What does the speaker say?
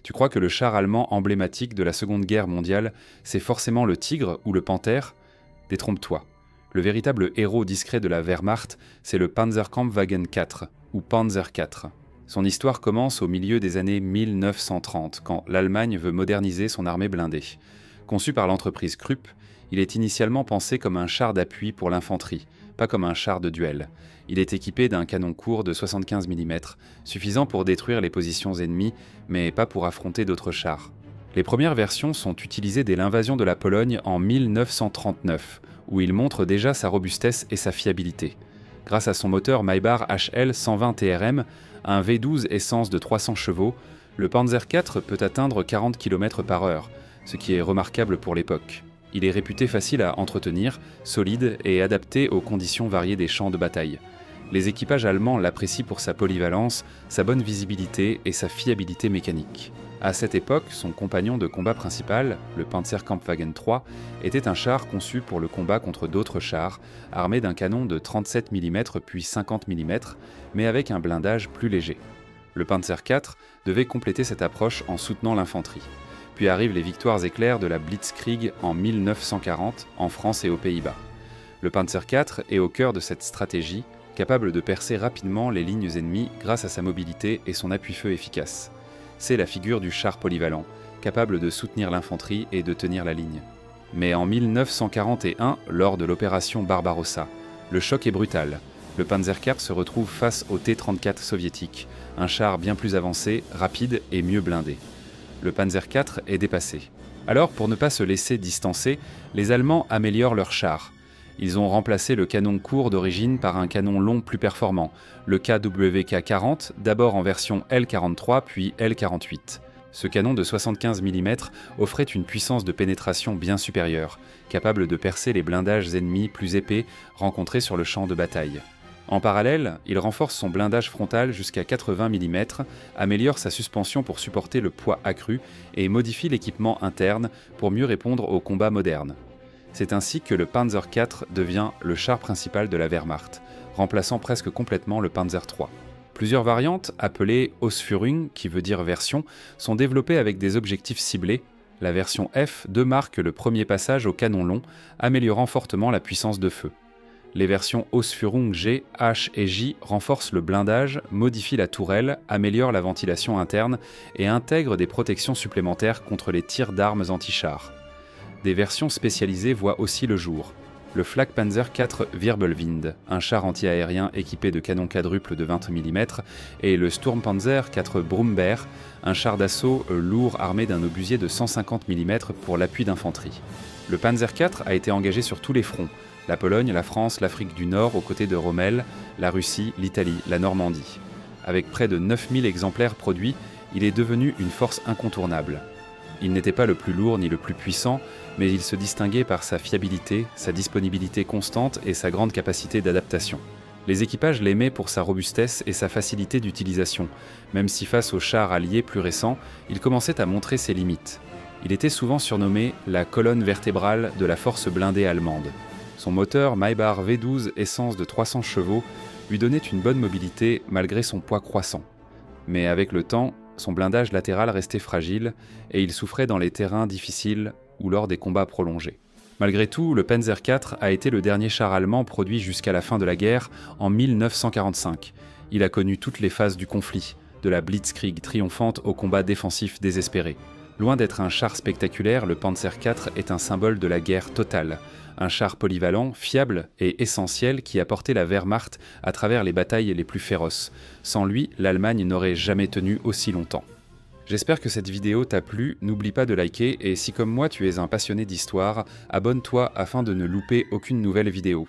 Tu crois que le char allemand emblématique de la Seconde Guerre mondiale, c'est forcément le Tigre ou le Panthère? Détrompe-toi. Le véritable héros discret de la Wehrmacht, c'est le Panzerkampfwagen 4, ou Panzer 4. Son histoire commence au milieu des années 1930, quand l'Allemagne veut moderniser son armée blindée. Conçu par l'entreprise Krupp, il est initialement pensé comme un char d'appui pour l'infanterie, pas comme un char de duel. Il est équipé d'un canon court de 75 mm, suffisant pour détruire les positions ennemies, mais pas pour affronter d'autres chars. Les premières versions sont utilisées dès l'invasion de la Pologne en 1939, où il montre déjà sa robustesse et sa fiabilité. Grâce à son moteur Maybach HL 120 TRM, un V12 essence de 300 chevaux, le Panzer IV peut atteindre 40 km/h, ce qui est remarquable pour l'époque. Il est réputé facile à entretenir, solide et adapté aux conditions variées des champs de bataille. Les équipages allemands l'apprécient pour sa polyvalence, sa bonne visibilité et sa fiabilité mécanique. À cette époque, son compagnon de combat principal, le Panzerkampfwagen 3, était un char conçu pour le combat contre d'autres chars, armé d'un canon de 37 mm puis 50 mm, mais avec un blindage plus léger. Le Panzer IV devait compléter cette approche en soutenant l'infanterie. Puis arrivent les victoires éclairs de la Blitzkrieg en 1940 en France et aux Pays-Bas. Le Panzer IV est au cœur de cette stratégie, capable de percer rapidement les lignes ennemies grâce à sa mobilité et son appui-feu efficace. C'est la figure du char polyvalent, capable de soutenir l'infanterie et de tenir la ligne. Mais en 1941, lors de l'opération Barbarossa, le choc est brutal. Le Panzer IV se retrouve face au T-34 soviétique, un char bien plus avancé, rapide et mieux blindé. Le Panzer IV est dépassé. Alors, pour ne pas se laisser distancer, les Allemands améliorent leur char. Ils ont remplacé le canon court d'origine par un canon long plus performant, le KWK-40, d'abord en version L43 puis L48. Ce canon de 75 mm offrait une puissance de pénétration bien supérieure, capable de percer les blindages ennemis plus épais rencontrés sur le champ de bataille. En parallèle, il renforce son blindage frontal jusqu'à 80 mm, améliore sa suspension pour supporter le poids accru et modifie l'équipement interne pour mieux répondre aux combats modernes. C'est ainsi que le Panzer IV devient le char principal de la Wehrmacht, remplaçant presque complètement le Panzer III. Plusieurs variantes, appelées Ausführung, qui veut dire version, sont développées avec des objectifs ciblés. La version F marque le premier passage au canon long, améliorant fortement la puissance de feu. Les versions Ausführung G, H et J renforcent le blindage, modifient la tourelle, améliorent la ventilation interne et intègrent des protections supplémentaires contre les tirs d'armes anti-chars. Des versions spécialisées voient aussi le jour. Le Flakpanzer IV Wirbelwind, un char anti-aérien équipé de canons quadruples de 20 mm, et le Sturmpanzer IV Brummbär, un char d'assaut lourd armé d'un obusier de 150 mm pour l'appui d'infanterie. Le Panzer IV a été engagé sur tous les fronts, la Pologne, la France, l'Afrique du Nord aux côtés de Rommel, la Russie, l'Italie, la Normandie. Avec près de 9000 exemplaires produits, il est devenu une force incontournable. Il n'était pas le plus lourd ni le plus puissant, mais il se distinguait par sa fiabilité, sa disponibilité constante et sa grande capacité d'adaptation. Les équipages l'aimaient pour sa robustesse et sa facilité d'utilisation, même si face aux chars alliés plus récents, il commençait à montrer ses limites. Il était souvent surnommé la colonne vertébrale de la force blindée allemande. Son moteur Maybach V12 essence de 300 chevaux lui donnait une bonne mobilité malgré son poids croissant. Mais avec le temps, son blindage latéral restait fragile et il souffrait dans les terrains difficiles ou lors des combats prolongés. Malgré tout, le Panzer IV a été le dernier char allemand produit jusqu'à la fin de la guerre en 1945. Il a connu toutes les phases du conflit, de la Blitzkrieg triomphante au combat défensif désespéré. Loin d'être un char spectaculaire, le Panzer IV est un symbole de la guerre totale. Un char polyvalent, fiable et essentiel qui a porté la Wehrmacht à travers les batailles les plus féroces. Sans lui, l'Allemagne n'aurait jamais tenu aussi longtemps. J'espère que cette vidéo t'a plu, n'oublie pas de liker et si comme moi tu es un passionné d'histoire, abonne-toi afin de ne louper aucune nouvelle vidéo.